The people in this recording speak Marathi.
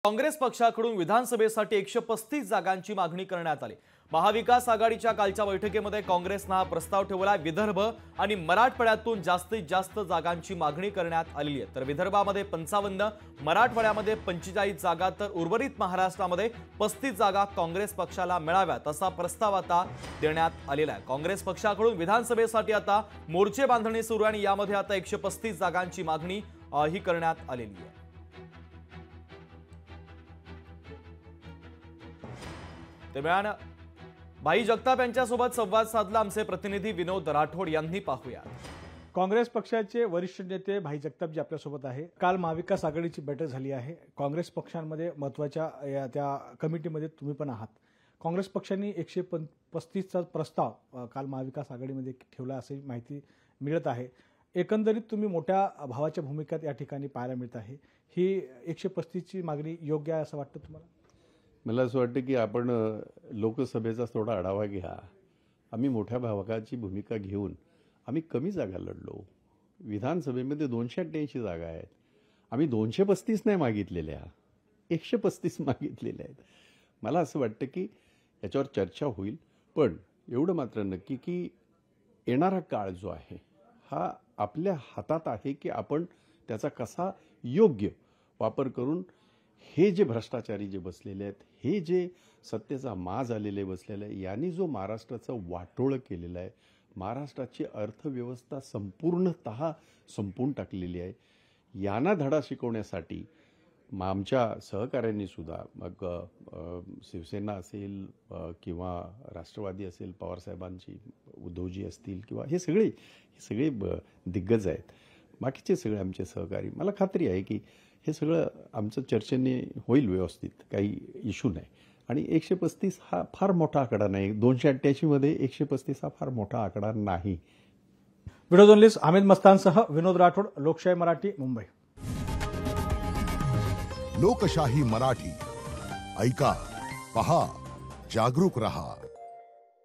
काँग्रेस पक्षाकडून विधानसभेसाठी 135 जागांची मागणी करण्यात आली। महाविकास आघाडीच्या कालच्या बैठकीमध्ये काँग्रेसने हा प्रस्ताव ठेवला। विदर्भ आणि मराठवाड्यातून जास्तीत जास्त जागांची मागणी करण्यात आली आहे। तर विदर्भामध्ये 55, मराठवाड्यामध्ये 45 जागा तर उर्वरित महाराष्ट्रामध्ये 35 जागा काँग्रेस पक्षाला मिळाव्यात असा प्रस्ताव आता देण्यात आलेला आहे। काँग्रेस पक्षाकडून विधानसभेसाठी आता मोर्चे बांधणी सुरू आहे आणि यामध्ये आता 135 जागांची मागणी ही करण्यात आलेली आहे। दरम्यान भाई जगताप यांच्यासोबत संवाद साधला आमचे प्रतिनिधी विनोद राठोड यांनी। पाहूया। काँग्रेस पक्षाचे वरिष्ठ नेते भाई जगताप जी आपल्यासोबत आहे। काल महाविकास आघाडीची बैठक झाली आहे। काँग्रेस पक्षांमध्ये महत्त्वाच्या त्या कमिटीमध्ये तुम्ही पण आहात। काँग्रेस पक्षांनी 135चा प्रस्ताव काल महाविकास आघाडीमध्ये ठेवला अशी माहिती मिळत आहे। एकंदरीत तुम्ही मोठ्या भावाच्या भूमिकेत या ठिकाणी पाहायला मिळत आहे। ही 135ची मागणी योग्य आहे असं वाटतं तुम्हाला? मला असं वाटतं की आपण लोकसभेचा थोडा आढावा घ्या। आम्ही मोठ्या भावकाची भूमिका घेऊन आम्ही कमी जागा लढलो। विधानसभेमध्ये 288 जागा आहेत। आम्ही 235 नाही मागितलेल्या, 135 मागितलेल्या आहेत। मला असं वाटतं की याच्यावर चर्चा होईल, पण एवढं मात्र नक्की की येणारा काळ जो आहे हा आपल्या हातात आहे की आपण त्याचा कसा योग्य वापर करून हे जे भ्रष्टाचारी जे बसलेले आहेत, हे जे सत्तेचा माज आलेले बसलेले आहे, यांनी जो महाराष्ट्राचं वाटोळं केलेलं आहे, महाराष्ट्राची अर्थव्यवस्था संपूर्णतः संपून टाकलेली आहे, यांना धडा शिकवण्यासाठी आमच्या सहकाऱ्यांनी सुद्धा मग शिवसेना असेल किंवा राष्ट्रवादी असेल, पवारसाहेबांची, उद्धवजी असतील किंवा हे सगळे दिग्गज आहेत, बाकीचे सगळे आमचे सहकारी, मला खात्री आहे की हे सगळं आमचं चर्चेने होईल व्यवस्थित, काही इश्यू नाही। आणि 135 हा फार मोठा आकडा नाही। 288 मध्ये 135 हा फार मोठा आकडा नाही। व्हिडिओ जर्नलिस्ट अमित मस्तानसह विनोद राठोड, लोकशाही मराठी, मुंबई। लोकशाही मराठी, ऐका, पहा, जागरूक रहा।